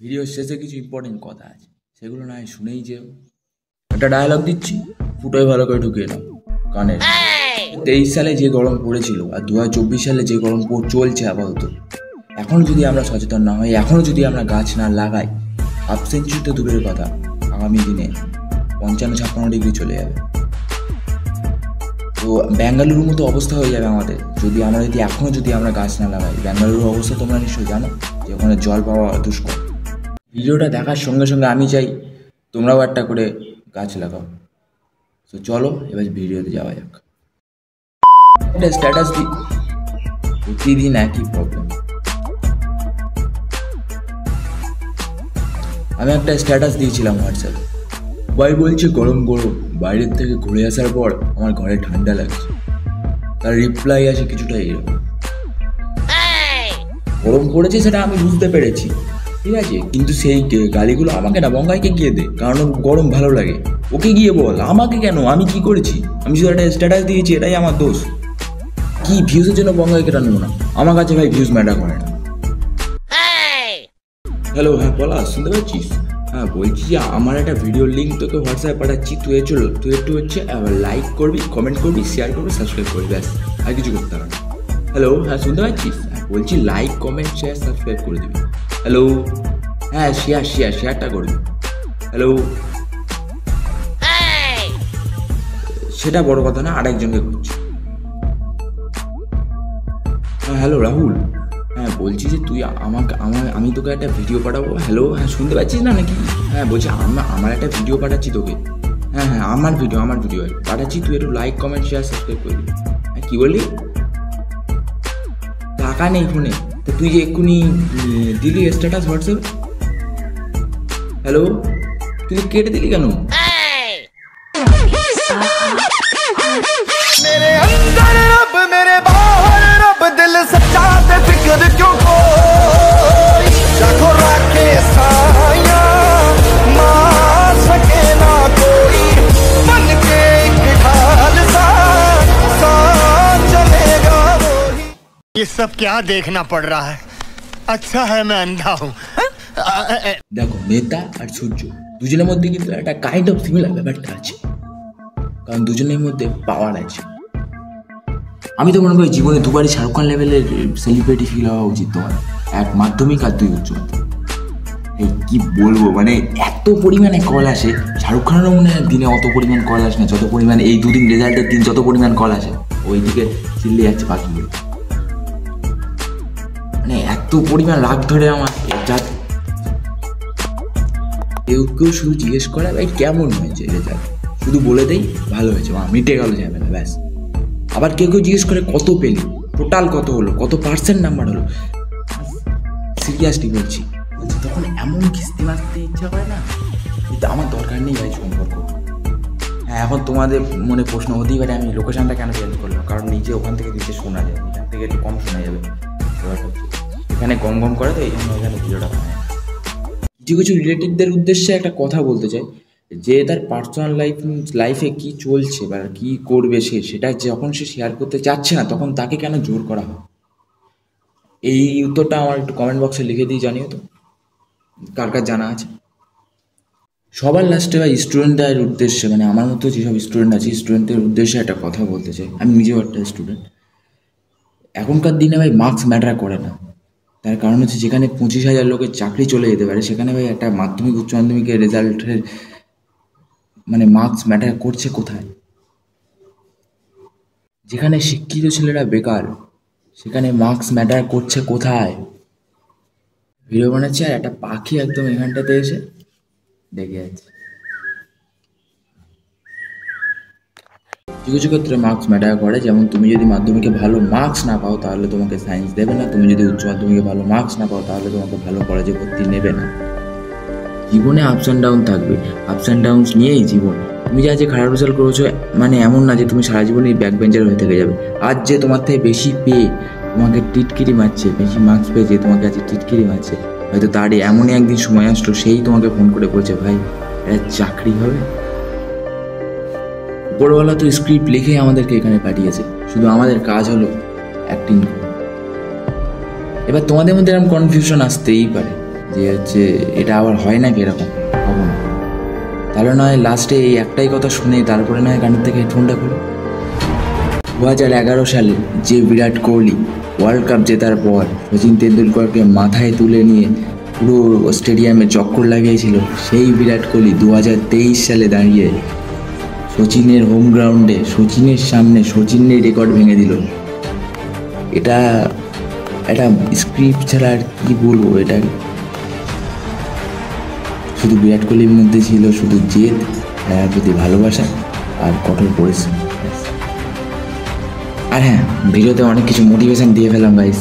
ভিডিওর শেষে কিছু ইম্পর্টেন্ট কথা আছে, সেগুলো না শুনেই যেও। একটা ডায়লগ দিচ্ছি, ফুটোয় ভালো করে ঢুকিয়ে নাও কানের। 23 সালে যে গরম পড়েছিল আর 2024 সালে যে গরম চলছে আপাতত, এখনও যদি আমরা সচেতন না হই, এখনও যদি আমরা গাছ না লাগাই, হাফ সেঞ্চুরি তো দূরের কথা, আগামী দিনে 55-56 ডিগ্রি চলে যাবে। তো বেঙ্গালুরুর মতো অবস্থা হয়ে যাবে আমাদের যদি এখনও আমরা গাছ না লাগাই। বেঙ্গালুরুর অবস্থা তোমরা নিশ্চয়ই জানো যে ওখানে জল পাওয়া দুষ্কর। ভিডিওটা দেখার সঙ্গে সঙ্গে আমি চাই তোমরাও একটা করে গাছ লাগাও। তো চলো এবার ভিডিওতে যাওয়া যাক। একটা স্ট্যাটাস দিই, প্রতিদিন একই প্রবলেম। আমি একটা স্ট্যাটাস দিয়েছিলাম হোয়াটসঅ্যাপে, ভাই বলছে গরম গরম, বাইরের থেকে ঘুরে আসার পর আমার ঘরে ঠান্ডা লাগছে। তার রিপ্লাই আসে কিছুটা এরকম, গরম পড়েছে সেটা আমি বুঝতে পেরেছি, ঠিক আছে, কিন্তু সেই গালিগুলো আমাকে না, বঙ্গাইকে গিয়ে দে, কারণ গরম ভালো লাগে। ওকে গিয়ে বল, আমাকে কেন? আমি কি করেছি? আমি শুধু একটা স্ট্যাটাস দিয়েছি, এটাই আমার দোষ। কি ভিউজের জন্য বঙ্গাইকে টানবো না? আমার কাছে ভাই ভিউজ ম্যাটার করে না। হ্যালো, হ্যাঁ পলাশ, শুনতে পাচ্ছিস? হ্যাঁ বলছি যে আমার একটা ভিডিওর লিঙ্ক তোকে হোয়াটসঅ্যাপে পাঠাচ্ছি, তুই একটু হচ্ছে লাইক করবি, কমেন্ট করবি, শেয়ার করবি, সাবস্ক্রাইব করবি, ব্যাস, আর কিছু করতে হবে না। হ্যালো, হ্যাঁ শুনতে পাচ্ছিস? হ্যাঁ বলছি লাইক, কমেন্ট, শেয়ার, সাবস্ক্রাইব করে দিবি। হ্যালো, হ্যাঁ শেয়ারটা করবি। হ্যালো, সেটা বড় কথা না, আরেকজনকে করছি। হ্যাঁ হ্যালো রাহুল, হ্যাঁ বলছি যে তুই আমি তোকে একটা ভিডিও পাঠাবো। হ্যালো, হ্যাঁ শুনতে পাচ্ছিস না নাকি? হ্যাঁ বলছি আমার একটা ভিডিও পাঠাচ্ছি তোকে। হ্যাঁ আমার ভিডিও পাঠাচ্ছি, তুই একটু লাইক, কমেন্ট, শেয়ার, সাবস্ক্রাইব করে দিবি। হ্যাঁ কী বললি? টাকা নেই ফোনে, তো তুই যে এক্ষুনি দিলি স্ট্যাটাস হোয়াটসঅ্যাপে। হ্যালো, তুই কেটে দিলি কেন? मेरे अंदर रब मेरे बाहर रब दिल सच्चा ते फिक्र क्यों कोई जाको रखे साया मार सके ना कोई बन के एक ढाल सा चलेगा वही। ये सब क्या देखना पड़ रहा है? अच्छा है मैं अंधा हूँ। দেখো, নেতা আর সূর্য দুজনের মধ্যে কিন্তু একটা কাইন্ড অফ সিমিলার ব্যাপারটা আছে, কারণ দুজনের মধ্যে পাওয়ার আছে। আমি তো মনে করি জীবনে দুবারই শাহরুখ খান লেভেলের সেলিব্রিটি ফিল হওয়া উচিত তোমার, এক মাধ্যমিক আর 2 উচ্চ মাধ্যমিক। এই কি বলবো, মানে এত পরিমাণে কল আসে, শাহরুখ খানেরও মনে হয় দিনে অত পরিমাণ কল আসে না, যত পরিমাণ এই 2 দিন রেজাল্টের দিন যত পরিমাণ কল আসে, ওইদিকে চিল্লে যাচ্ছে পাখিগুলো। মানে এত পরিমাণ রাগ ধরে আমার, যা কেউ শুধু জিজ্ঞেস করে ভাই কেমন হয়েছে রেজাল্ট, শুধু বলে দেই ভালো হয়েছে, মিটে গেল ঝামেলা, ব্যাস। আবার কেউ জিজ্ঞেস করে কত পেলি, টোটাল কত হলো, কত পার্সেন্ট নাম্বার হলো। সিরিয়াসলি বলছি, তখন এমন কিস্তি মারতে ইচ্ছা করে না, কিন্তু আমার দরকার নেই ভাই সম্পর্ক। হ্যাঁ এখন তোমাদের মনে প্রশ্ন হতেই পারে আমি লোকেশনটা কেন চেঞ্জ করলাম, কারণ ওখান থেকে নিচে শোনা যায়, এখান থেকে একটু কম শোনা যাবে। এখানে গম করে তো এই জন্য এখানে ভিডিওটা বানায়। কিছু রিলেটিভদের উদ্দেশ্যে একটা কথা বলতে চাই, যে তার পার্সোনাল লাইফে কি চলছে বা কি করবে সেটা যখন সে শেয়ার করতে চাচ্ছে না, তখন তাকে কেন জোর করা হয়? এই উত্তরটা আমার একটু কমেন্ট বক্সে লিখে দিয়ে জানিও তো, কার জানা আছে। সবার লাস্টে বা স্টুডেন্টদের উদ্দেশ্যে, মানে আমার মতো যেসব স্টুডেন্ট আছে স্টুডেন্টদের উদ্দেশ্যে একটা কথা বলতে চাই। আমি নিজেও একটা স্টুডেন্ট। এখনকার দিনে ভাই মার্কস ম্যাটার করে না, তার কারণ হচ্ছে যেখানে 25,000 লোকের চাকরি চলে যেতে পারে, সেখানে ভাই একটা মাধ্যমিক উচ্চ মাধ্যমিকের রেজাল্টের মানে মার্কস ম্যাটার করছে কোথায়? যেখানে শিক্ষিত ছেলেরা বেকার, সেখানে মার্কস ম্যাটার করছে কোথায়? ভিডিও বানাচ্ছে আর একটা পাখি একদম এখানটাতে এসে দেখে যাচ্ছে। কিছু ক্ষেত্রে মার্কস ম্যাটার করে, যেমন তুমি যদি মাধ্যমিকে ভালো মার্কস না পাও তাহলে তোমাকে সায়েন্স দেবে না, তুমি যদি উচ্চ মাধ্যমিকে ভালো মার্কস না পাও তাহলে তোমাকে ভালো কলেজে ভর্তি নেবে না। জীবনে আপস অ্যান্ড ডাউন থাকবে, আপস অ্যান্ড ডাউনস নিয়েই জীবন। তুমি যে আজকে খারাপ রেজাল্ট করেছো মানে এমন না যে তুমি সারা জীবনই ব্যাক বেঞ্চার হয়ে থেকে যাবে। আজ যে তোমার থেকে বেশি পেয়ে তোমাকে টিটকিরি মারছে, বেশি মার্কস পেয়ে যে তোমাকে আজকে টিটকিরি মারছে, হয়তো তারই এমনই একদিন সময় আসলো সেই তোমাকে ফোন করে বলছে ভাই এটা চাকরি হবে। উপরওয়ালা তো স্ক্রিপ্ট লিখে আমাদেরকে এখানে পাঠিয়েছে, শুধু আমাদের কাজ হলো অ্যাক্টিং করা। এবার তোমাদের মধ্যে এরকম কনফিউশন আসতেই পারে যে হচ্ছে এটা আবার হয় নাকি এরকম, হবে না। তাহলে নয় লাস্টে এই একটাই কথা শুনে তারপরে নয় গানের থেকে হেডফোনটা খুলো। 2011 সালে যে বিরাট কোহলি ওয়ার্ল্ড কাপ জেতার পর সচিন তেন্ডুলকরকে মাথায় তুলে নিয়ে পুরো স্টেডিয়ামে চক্কর লাগিয়েছিল, সেই বিরাট কোহলি 2023 সালে দাঁড়িয়ে সচিনের হোম গ্রাউন্ডে সচিনের সামনে সচিনের রেকর্ড ভেঙে দিল। এটা একটা স্ক্রিপ্ট ছাড়া আর কি বলবো। এটা শুধু বিরাট কোহলির মধ্যে ছিল শুধু জেদ, খেলার প্রতি ভালোবাসা আর কঠোর পরিশ্রম। আর হ্যাঁ, ভিডিওতে অনেক কিছু মোটিভেশন দিয়ে ফেলাম গাইস।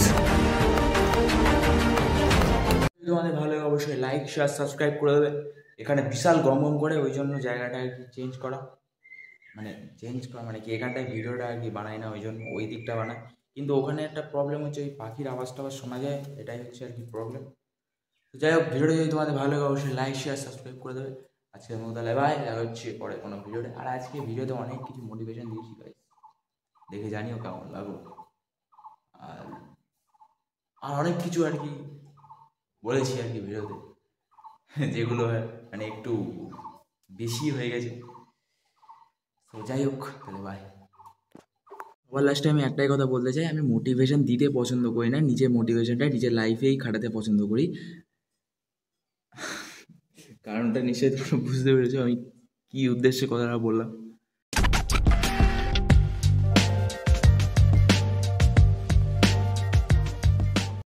তোমাদের ভালো লাগে অবশ্যই লাইক শেয়ার সাবস্ক্রাইব করে দেবে। এখানে বিশাল গম গম করে, ওই জন্য জায়গাটা আর কি চেঞ্জ করা, মানে কি এখানটায় ভিডিওটা আর কি বানাই না, ওই জন্য ওই দিকটা বানাই। কিন্তু ওখানে একটা প্রবলেম হচ্ছে ওই পাখির আওয়াজটা শোনা যায়, এটাই হচ্ছে আর কি প্রবলেম। তো যাই হোক, ভিডিওটা যদি তোমাদের ভালো লাগে অবশ্যই লাইক শেয়ার সাবস্ক্রাইব করে দেবে। আজকের মতো তাহলে বাই, দেখা হচ্ছে পরে কোনো ভিডিওতে। আর আজকে ভিডিওতে অনেক কিছু মোটিভেশন দিয়েছি গাইস, দেখে জানিও কেমন লাগলো। আর আর অনেক কিছু আর কি বলেছি আর কি ভিডিওতে, যেগুলো মানে একটু বেশি হয়ে গেছে। তো যাই হোক, তাহলে বাই। আবার লাস্টে আমি একটাই কথা বলতে চাই, আমি মোটিভেশন দিতে পছন্দ করি না, নিজের মোটিভেশনটা নিজের লাইফেই খাটাতে পছন্দ করি। কারণটা নিশ্চয়ই তোমরা বুঝতে পেরেছো আমি কি উদ্দেশ্যে কথাটা বললাম।